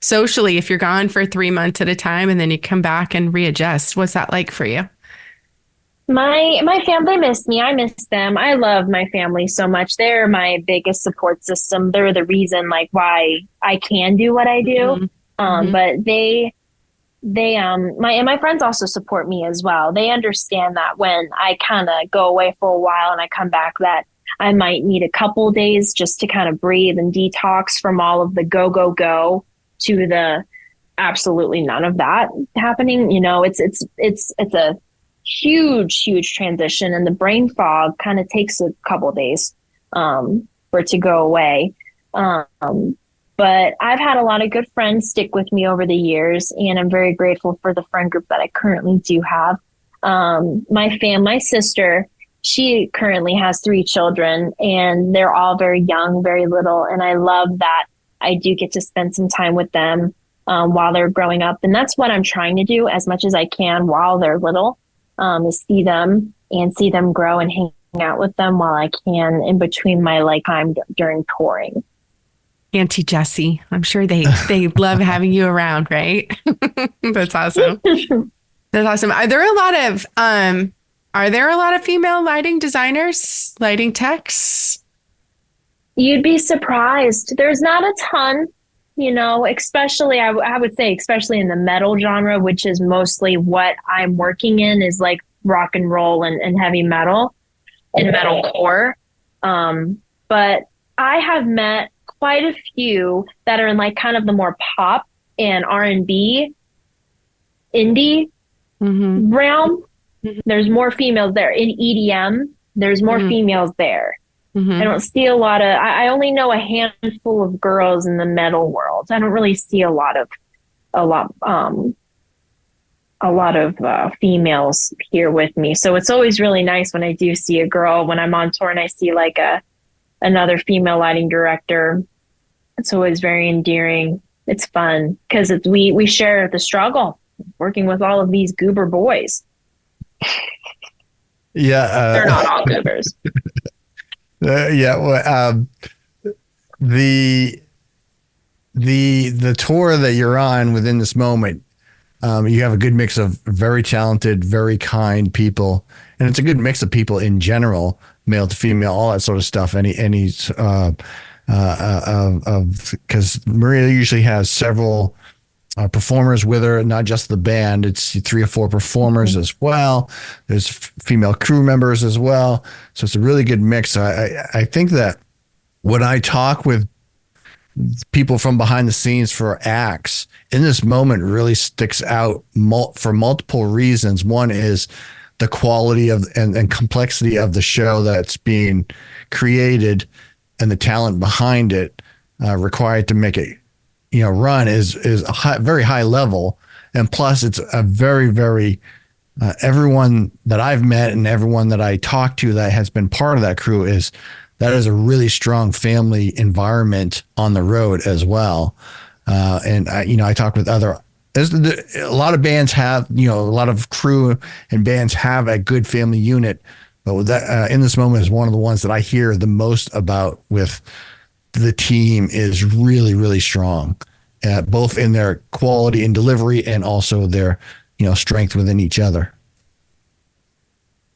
socially if you're gone for 3 months at a time and then you come back and readjust? What's that like for you? My family missed me. I miss them. I love my family so much. They're my biggest support system. They're the reason why I can do what I do. But my friends also support me as well. They understand that when I kind of go away for a while and I come back, that I might need a couple days just to kind of breathe and detox from all of the go to the absolutely none of that happening. It's a huge transition, and the brain fog kind of takes a couple days for it to go away. But I've had a lot of good friends stick with me over the years, and I'm very grateful for the friend group that I currently do have. My sister, she currently has 3 children, and they're all very young, very little. And I love that I do get to spend some time with them while they're growing up. And that's what I'm trying to do as much as I can while they're little, is see them grow and hang out with them while I can in between my time during touring. Auntie Jessie, I'm sure they love having you around, right? That's awesome. That's awesome. Are there a lot of female lighting designers, lighting techs? You'd be surprised. There's not a ton, especially I would say, especially in the metal genre, which is mostly what I'm working in, is like rock and roll and heavy metal and metalcore. But I have met quite a few that are in kind of the more pop and R&B indie realm. There's more females there. In EDM, there's more females there. I don't see a lot of, I only know a handful of girls in the metal world. I don't really see a lot of females here with me. So it's always really nice when I do see a girl, when I'm on tour and I see another female lighting director. It's always very endearing. It's fun because we share the struggle working with all of these goober boys. Yeah. They're not all goobers. The tour that you're on within this moment, you have a good mix of very talented, very kind people, and it's a good mix of people in general, male to female, all that sort of stuff. Because Maria usually has several performers with her, not just the band. It's 3 or 4 performers as well. There's female crew members as well. So it's a really good mix. I think that when I talk with people from behind the scenes for acts, in this moment really sticks out for multiple reasons. One is the quality of and complexity of the show that's being created, and the talent behind it required to make it run is a very high level. And plus it's a very, very everyone that I've met and everyone that I talk to that has been part of that crew that is a really strong family environment on the road as well. And I talk with a lot of bands have, a lot of crew and bands have a good family unit, but that in this moment is one of the ones that I hear the most about with the team is really, really strong, both in their quality and delivery and also their, strength within each other.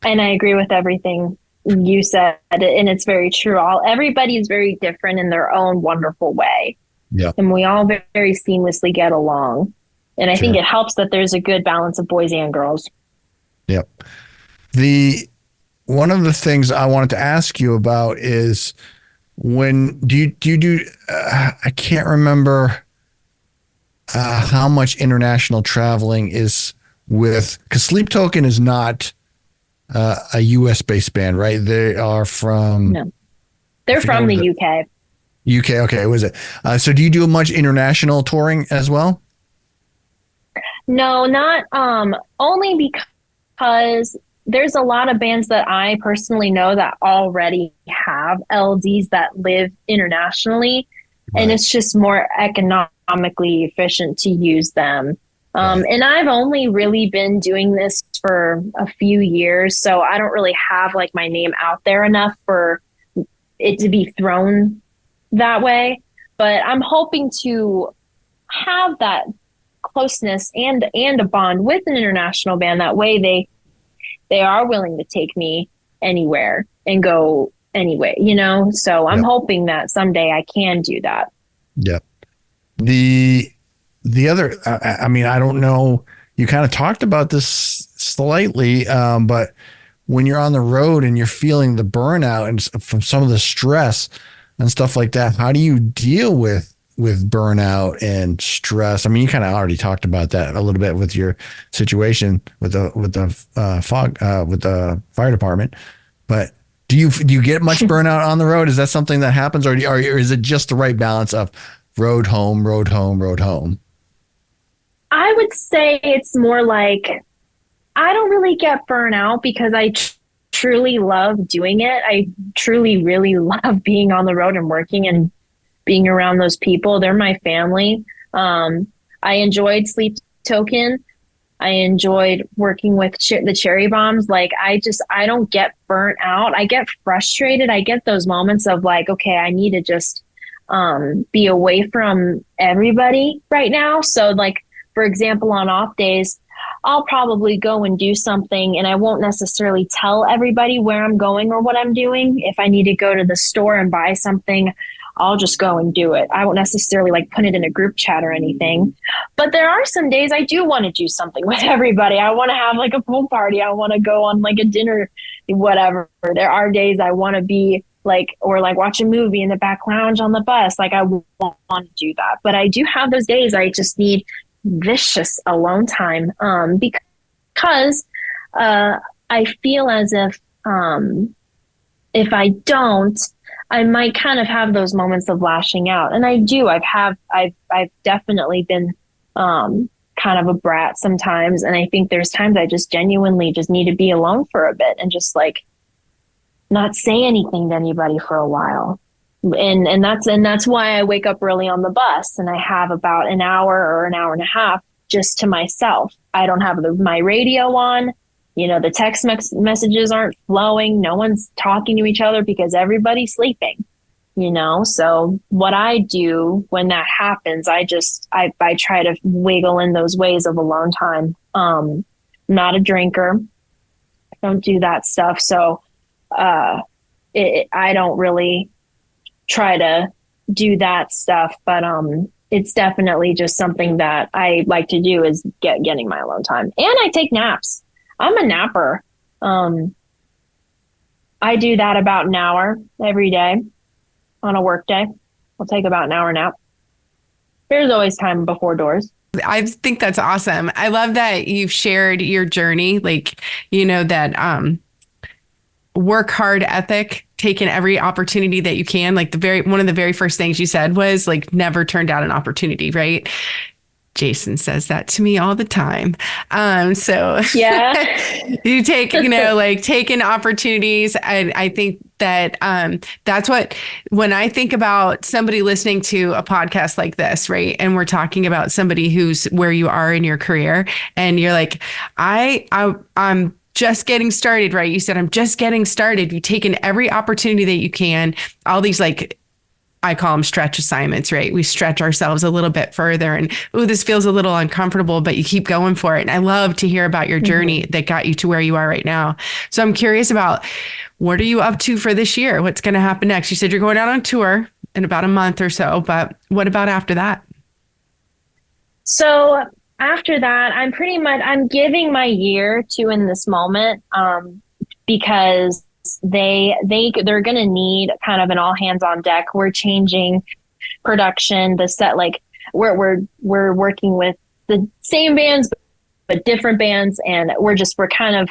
And I agree with everything you said, and it's very true. Everybody is very different in their own wonderful way. Yeah. And we all very seamlessly get along. And I think it helps that there's a good balance of boys and girls. Yep. One of the things I wanted to ask you about is when do you do I can't remember how much international traveling is with, because Sleep Token is not a US based band, right? They are from No. They're from the UK. UK, okay. Was it? So do you do much international touring as well? No, not only because there's a lot of bands that I personally know that already have LDs that live internationally, and it's just more economically efficient to use them. And I've only really been doing this for a few years, so I don't really have like my name out there enough for it to be thrown that way. But I'm hoping to have that closeness and a bond with an international band. That way they are willing to take me anywhere and go anyway, so I'm hoping that someday I can do that. Yep. The other, I mean, I don't know, you kind of talked about this slightly, but when you're on the road and you're feeling the burnout and from some of the stress and stuff like that, how do you deal with burnout and stress? I mean, you kind of already talked about that a little bit with your situation with the fire department, but do you get much burnout on the road? Is that something that happens, or is it just the right balance of road home, road home, road home? I would say it's more like I don't really get burnout because I truly love doing it. I truly, really love being on the road and working and being around those people. They're my family. I enjoyed Sleep Token. I enjoyed working with the Cherry Bombs. Like, I don't get burnt out. I get frustrated. I get those moments of like, okay, I need to just be away from everybody right now. So like, for example, on off days, I'll probably go and do something and I won't necessarily tell everybody where I'm going or what I'm doing. If I need to go to the store and buy something, I'll just go and do it. I won't necessarily like put it in a group chat or anything. But there are some days I do want to do something with everybody. I want to have like a pool party. I want to go on like a dinner, whatever. There are days I want to be like, or like watch a movie in the back lounge on the bus. Like I want to do that. But I do have those days I just need vicious alone time because I feel as if I don't, I might kind of have those moments of lashing out. And I do. I've definitely been kind of a brat sometimes. And I think there's times I just genuinely just need to be alone for a bit and just like not say anything to anybody for a while. And that's why I wake up early on the bus and I have about an hour or an hour and a half just to myself. I don't have my radio on. The text messages aren't flowing. No one's talking to each other because everybody's sleeping, So what I do when that happens, I try to wiggle in those ways of alone time. Not a drinker. I don't do that stuff. So I don't really try to do that stuff, but it's definitely just something that I like to do is getting my alone time. And I take naps. I'm a napper. I do that about an hour every day on a work day. I'll take about an hour nap. There's always time before doors. I think that's awesome. I love that you've shared your journey, like, that work hard ethic, taking every opportunity that you can. Like one of the very first things you said was like, never turn down an opportunity, right? Jason says that to me all the time. So yeah, you take, like taking opportunities. And I think that that's when I think about somebody listening to a podcast like this, right? And we're talking about somebody who's where you are in your career and you're like, I'm just getting started, right? You said, I'm just getting started. You've taken every opportunity that you can, all these I call them stretch assignments, right? We stretch ourselves a little bit further and, this feels a little uncomfortable, but you keep going for it. And I love to hear about your journey that got you to where you are right now. So I'm curious about what are you up to for this year? What's going to happen next? You said you're going out on tour in about a month or so, but what about after that? So after that, I'm giving my year to in this moment, because they're going to need kind of an all hands on deck. We're changing production, the set, like we're working with the same bands, but different bands. And we're kind of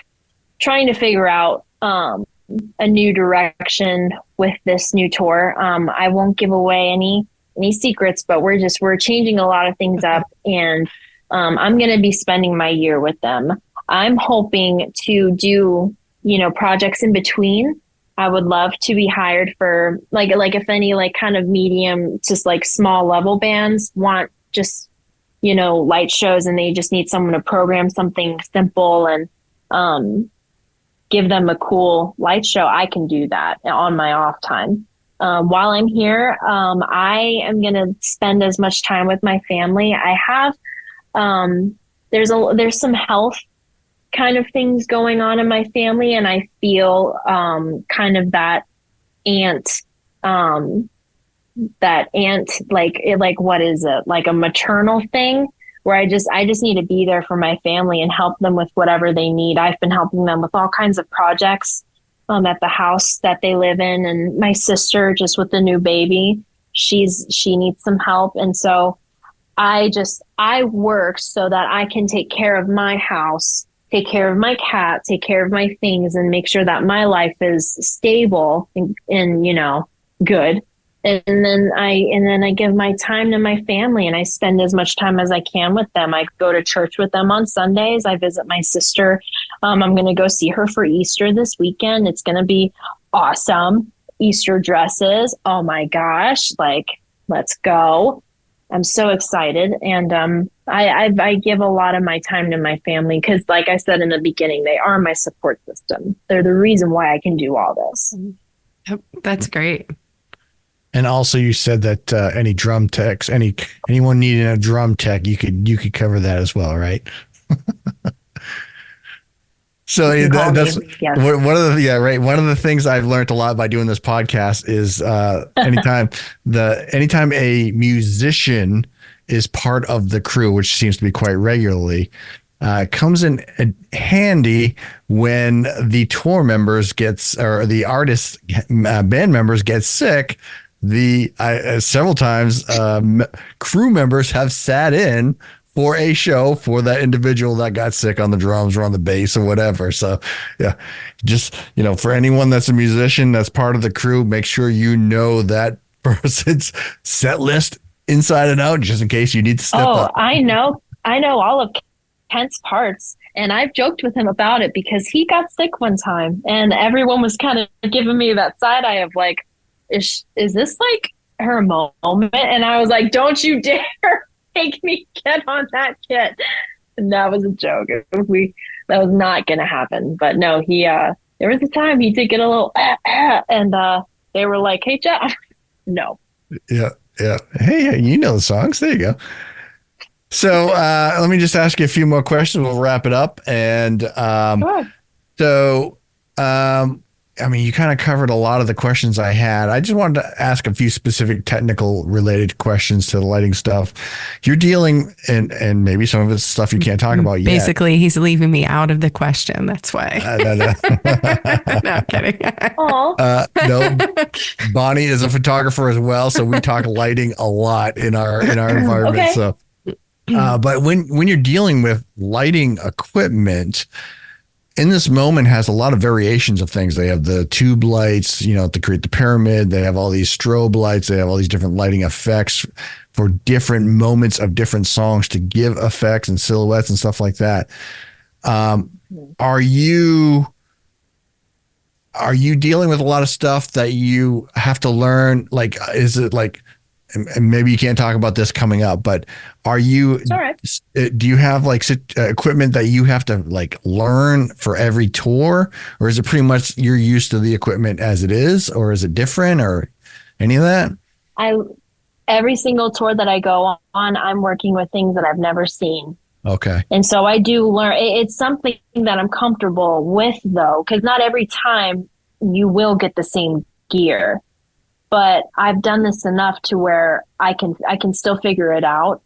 trying to figure out, a new direction with this new tour. I won't give away any secrets, but we're changing a lot of things up and, I'm going to be spending my year with them. I'm hoping to do, projects in between. I would love to be hired for like if any like kind of medium, just like small level bands want just, light shows and they just need someone to program something simple and give them a cool light show. I can do that on my off time. While I'm here, I am going to spend as much time with my family. I have, there's some health kind of things going on in my family. And I feel, kind of that aunt, like, what is it? Like a maternal thing where I just need to be there for my family and help them with whatever they need. I've been helping them with all kinds of projects, at the house that they live in. And my sister, just with the new baby, she needs some help. And so I work so that I can take care of my house, take care of my cat, take care of my things, and make sure that my life is stable and good. And then I give my time to my family and I spend as much time as I can with them. I go to church with them on Sundays. I visit my sister. I'm going to go see her for Easter this weekend. It's going to be awesome. Easter dresses. Oh my gosh. Like, let's go. I'm so excited. And I give a lot of my time to my family because, like I said in the beginning, they are my support system. They're the reason why I can do all this. Yep, that's great. And also, you said that any drum techs, anyone needing a drum tech, you could cover that as well, right? So that's one of the things I've learned a lot by doing this podcast is anytime a musician is part of the crew, which seems to be quite regularly, comes in handy when the tour members or the artist band members get sick. Several times crew members have sat in for a show for that individual that got sick on the drums or on the bass or whatever. So yeah, just, for anyone that's a musician, that's part of the crew, make sure that person's set list inside and out, just in case you need to step up. I know all of Kent's parts. And I've joked with him about it because he got sick one time and everyone was kind of giving me that side eye of like, is this like her moment? And I was like, don't you dare make me get on that kit. And that was a joke. That was not going to happen. But no, there was a time he did get a little, and they were like, hey, Jeff. No. Yeah. Yeah. Hey, you know the songs. There you go. So let me just ask you a few more questions. We'll wrap it up. And Sure. so I mean, you kind of covered a lot of the questions I had. I just wanted to ask a few specific technical related questions to the lighting stuff. You're dealing, and maybe some of it's stuff you can't talk about yet. Basically, he's leaving me out of the question. That's why. No, I'm kidding. No, Bonnie is a photographer as well, so we talk lighting a lot in our environment. Okay. So, but when you're dealing with lighting equipment, In This Moment has a lot of variations of things. They have the tube lights, to create the pyramid. They have all these strobe lights. They have all these different lighting effects for different moments of different songs to give effects and silhouettes and stuff like that. Are you dealing with a lot of stuff that you have to learn? Like, is it like, and maybe you can't talk about this coming up, but are you, It's all right. do you have like equipment that you have to like learn for every tour, or is it pretty much you're used to the equipment as it is, or is it different, or any of that? Every single tour that I go on, I'm working with things that I've never seen. Okay. And so I do learn. It's something that I'm comfortable with, though, because not every time you will get the same gear. But I've done this enough to where I can still figure it out.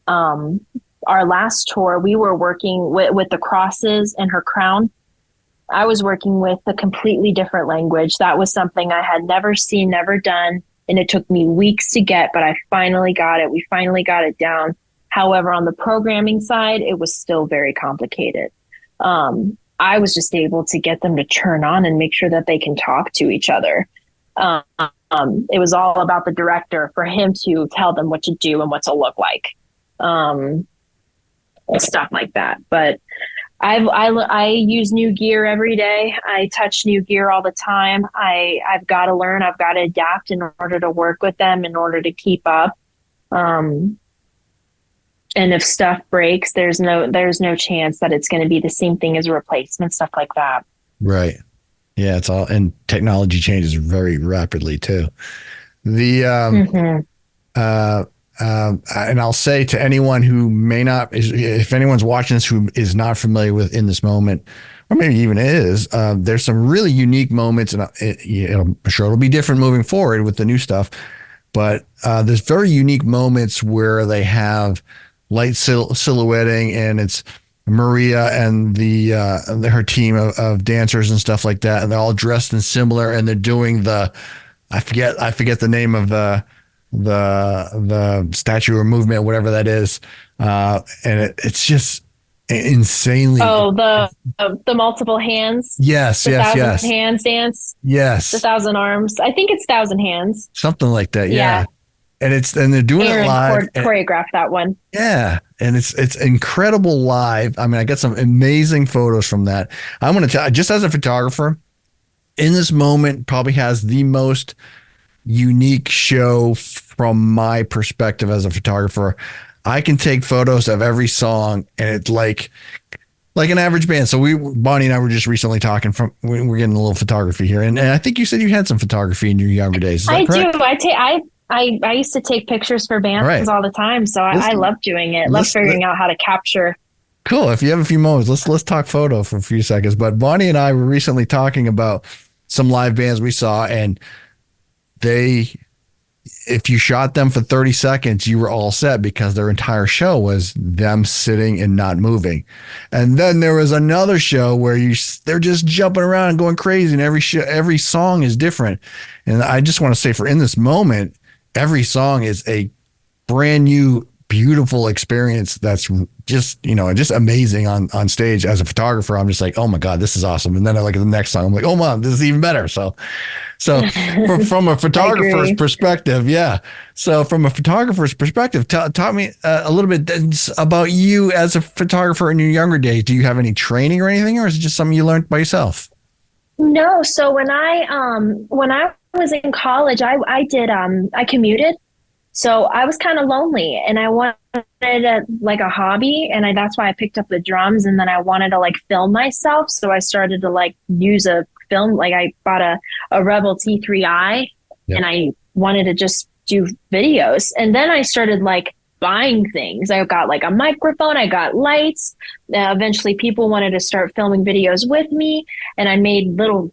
Our last tour, we were working with the crosses and her crown. I was working with a completely different language. That was something I had never seen, never done. And it took me weeks to get, but I finally got it. We finally got it down. However, on the programming side, it was still very complicated. I was just able to get them to turn on and make sure that they can talk to each other. It was all about the director, for him to tell them what to do and what to look like, and stuff like that. But I use new gear every day. I touch new gear all the time. I've got to learn. I've got to adapt in order to work with them, in order to keep up. And if stuff breaks, there's no chance that it's going to be the same thing as a replacement, stuff like that. Right. Yeah, it's all, and technology changes very rapidly too. And I'll say to anyone who may not, if anyone's watching this who is not familiar with In This Moment, or maybe even is, there's some really unique moments, and I'm sure it'll be different moving forward with the new stuff. But there's very unique moments where they have light silhouetting, and it's Maria and her team of dancers and stuff like that, and they're all dressed in similar, and they're doing I forget the name of the statue or movement, whatever that is, and it's just insanely. Oh, the multiple hands. Yes. Hands dance. Yes. The 1,000 arms. I think it's 1,000 hands. Something like that. Yeah. And they're doing it live. Choreographed that one. Yeah. And it's incredible live. I mean, I got some amazing photos from that. I'm going to tell, just as a photographer, In This Moment probably has the most unique show from my perspective as a photographer. I can take photos of every song, and it's like an average band. So Bonnie and I were just recently talking we're getting a little photography here. And I think you said you had some photography in your younger days. Is that correct? Do. I used to take pictures for bands all the time. So I love doing it. Love figuring out how to capture. Cool. If you have a few moments, let's talk photo for a few seconds. But Bonnie and I were recently talking about some live bands we saw, and if you shot them for 30 seconds, you were all set, because their entire show was them sitting and not moving. And then there was another show where they're just jumping around and going crazy, and every song is different. And I just want to say, for In This Moment, every song is a brand new, beautiful experience that's just amazing on stage. As a photographer, I'm just like, oh my God, this is awesome. And then I look at the next song, I'm like, oh man, this is even better. So from a photographer's perspective, yeah. So from a photographer's perspective, taught me a little bit about you as a photographer in your younger days. Do you have any training or anything, or is it just something you learned by yourself? No. So when I was in college, I commuted. So I was kind of lonely, and I wanted a hobby, and that's why I picked up the drums, and then I wanted to film myself. So I started to use a film. I bought a Rebel T3i, and I wanted to just do videos. And then I started buying things. I got a microphone, I got lights. Eventually people wanted to start filming videos with me, and I made little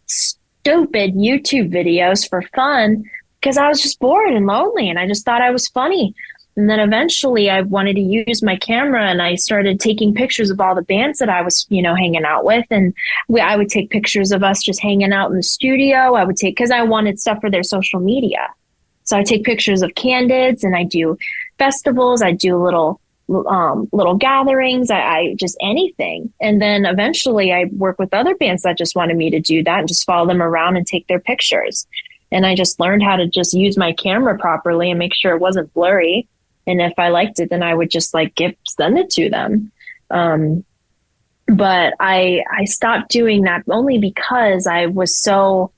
stupid YouTube videos for fun because I was just bored and lonely and I just thought I was funny. And then eventually I wanted to use my camera and I started taking pictures of all the bands that I was, hanging out with. And I would take pictures of us just hanging out in the studio. I would take, because I wanted stuff for their social media. So I take pictures of candids and I do festivals. I do little gatherings. I just anything. And then eventually I work with other bands that just wanted me to do that and just follow them around and take their pictures. And I just learned how to just use my camera properly and make sure it wasn't blurry. And if I liked it, then I would just send it to them. But I stopped doing that only because I was so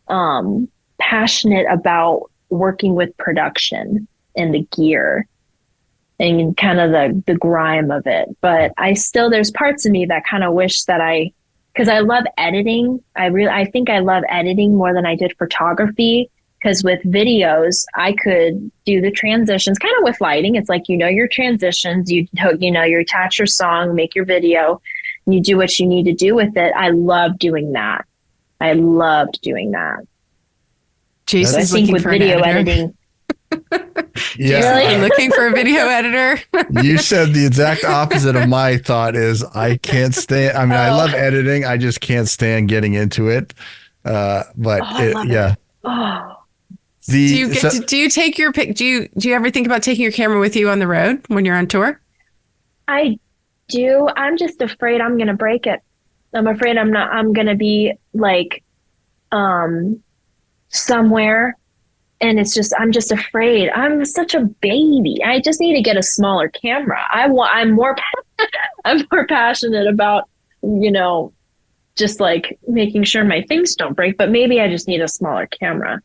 passionate about working with production and the gear and kind of the grime of it. But there's parts of me that kind of wish that because I love editing. I think I love editing more than I did photography. Because with videos, I could do the transitions kind of with lighting. It's like, your transitions, you attach your song, make your video, and you do what you need to do with it. I love doing that. I loved doing that. Jason's I think looking with for video an editing. Yeah. Really? Looking for a video editor. You said the exact opposite of my thought is I can't stand. I mean, I love editing. I just can't stand getting into it. Yeah. Oh. Do you take your pic? Do you ever think about taking your camera with you on the road when you're on tour? I do. I'm just afraid I'm going to break it. I'm afraid I'm going to be somewhere and I'm just afraid. I'm such a baby. I just need to get a smaller camera. I'm more passionate about, just making sure my things don't break, but maybe I just need a smaller camera.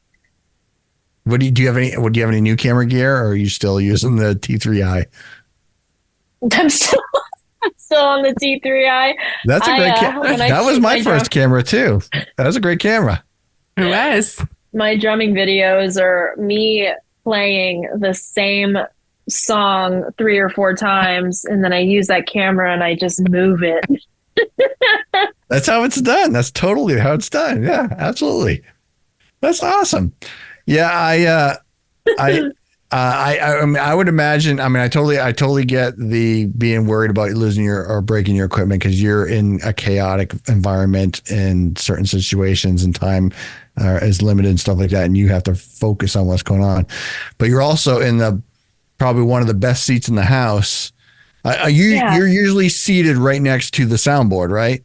Do you have any new camera gear, or are you still using the T3i? I'm still on the T3i. That's a great camera. That was my first camera too. That was a great camera. It was. My drumming videos are me playing the same song 3 or 4 times, and then I use that camera and I just move it. That's how it's done. That's totally how it's done. Yeah, absolutely. That's awesome. Yeah, I would imagine. I mean, I totally get the being worried about losing or breaking your equipment because you're in a chaotic environment in certain situations and time is limited and stuff like that, and you have to focus on what's going on. But you're also in probably one of the best seats in the house. You're usually seated right next to the soundboard, right?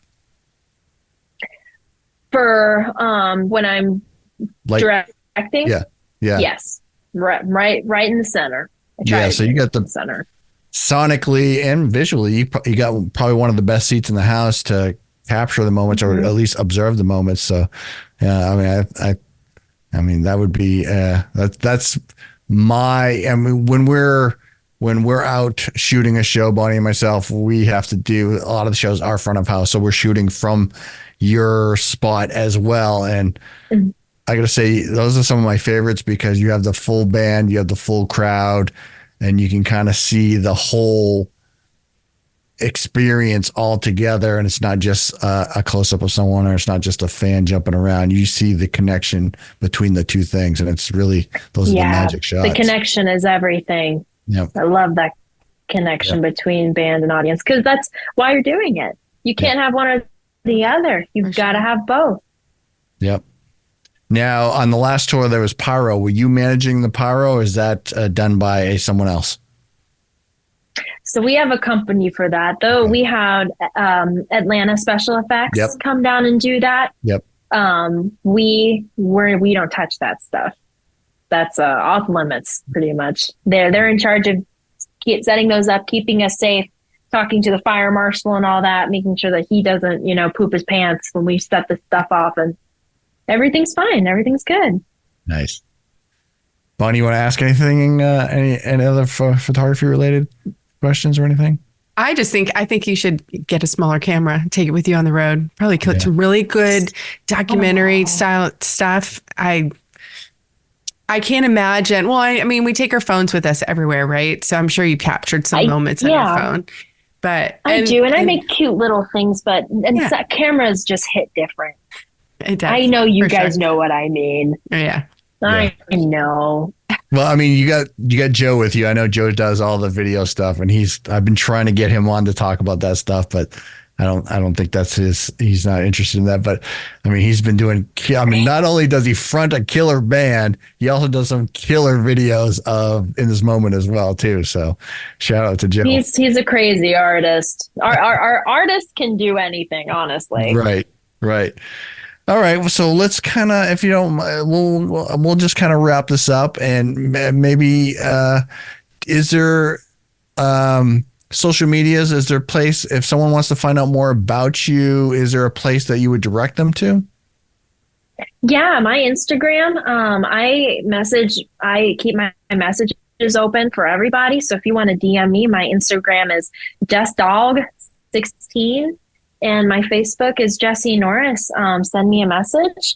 For when I'm directing. Yeah. Yes. Right in the center. So you got the center. Sonically and visually, you got probably one of the best seats in the house to capture the moments or at least observe the moments. So, yeah, I mean, that would be that's my. I mean, when we're out shooting a show, Bonnie and myself, we have to do a lot of the shows are front of house, so we're shooting from your spot as well, and. I got to say, those are some of my favorites because you have the full band, you have the full crowd, and you can kind of see the whole experience all together. And it's not just a close up of someone, or it's not just a fan jumping around. You see the connection between the two things. And it's really, those are the magic shots. The connection is everything. Yep. I love that connection between band and audience because that's why you're doing it. You can't have one or the other. You've got to have both. Yep. Now, on the last tour, there was pyro. Were you managing the pyro, or is that done by someone else? So we have a company for that, though. We had Atlanta Special Effects come down and do that. Yep. We don't touch that stuff. That's off limits, pretty much. They're in charge of setting those up, keeping us safe, talking to the fire marshal and all that, making sure that he doesn't, poop his pants when we set the stuff off, and everything's fine. Everything's good. Nice. Bonnie, you want to ask anything, any other photography related questions or anything? I think you should get a smaller camera, take it with you on the road. Probably clip some really good documentary style stuff. I can't imagine. Well, I mean, we take our phones with us everywhere, right? So I'm sure you captured some moments on your phone. But I do, and I make cute little things, but cameras just hit different. It does. I know you for guys sure. know what I mean. Yeah. I know. Well, I mean, you got Joe with you. I know Joe does all the video stuff, and I've been trying to get him on to talk about that stuff, but I don't think that's he's not interested in that. But I mean, he's been doing, I mean, not only does he front a killer band, he also does some killer videos in this moment as well too. So shout out to Joe. He's a crazy artist. Our artists can do anything, honestly. Right. All right, so let's kind of, if you don't, we'll just kind of wrap this up, and maybe is there social medias? Is there a place if someone wants to find out more about you? Is there a place that you would direct them to? Yeah, my Instagram. I keep my messages open for everybody. So if you want to DM me, my Instagram is JessDog16. And my Facebook is Jessie Norris. Send me a message.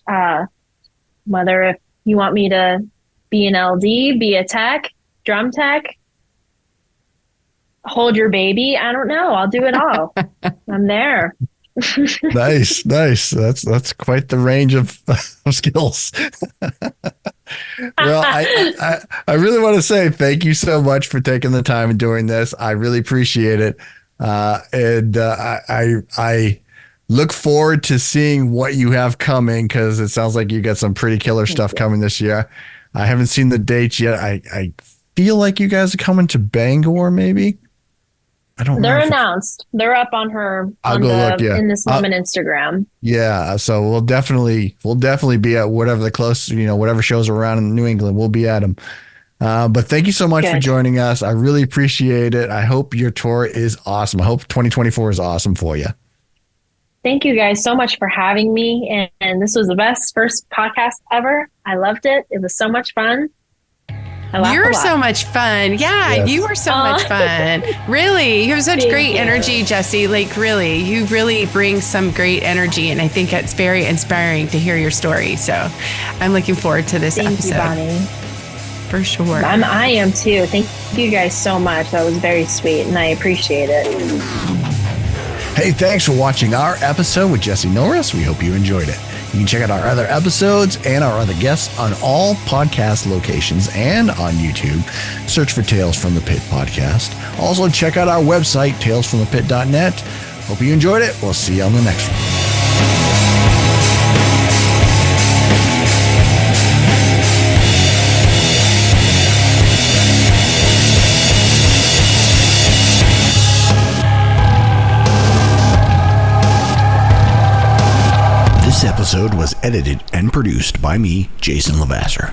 Whether if you want me to be an LD, be a tech, drum tech, hold your baby. I don't know. I'll do it all. I'm there. Nice. That's quite the range of skills. Well, I really want to say thank you so much for taking the time and doing this. I really appreciate it. I look forward to seeing what you have coming, because it sounds like you got some pretty killer stuff coming this year. I haven't seen the dates yet. I feel like you guys are coming to Bangor, maybe. I don't know. They're announced. They're up on in this moment Instagram. Yeah, so we'll definitely be at whatever whatever shows around in New England. We'll be at them. But thank you so much for joining us. I really appreciate it. I hope your tour is awesome. I hope 2024 is awesome for you. Thank you guys so much for having me. And this was the best first podcast ever. I loved it. It was so much fun. You're so much fun. Yeah, Yes. You were so much fun. Really, you have such great energy, Jessie. Like, really, you really bring some great energy. And I think it's very inspiring to hear your story. So I'm looking forward to this episode. Thank you, Bonnie. For sure. I am too. Thank you guys so much. That was very sweet, and I appreciate it. Hey, thanks for watching our episode with Jessie Norris. We hope you enjoyed it. You can check out our other episodes and our other guests on all podcast locations and on YouTube. Search for Tales from the Pit podcast. Also, check out our website, talesfromthepit.net. Hope you enjoyed it. We'll see you on the next one. This episode was edited and produced by me, Jason Levasseur.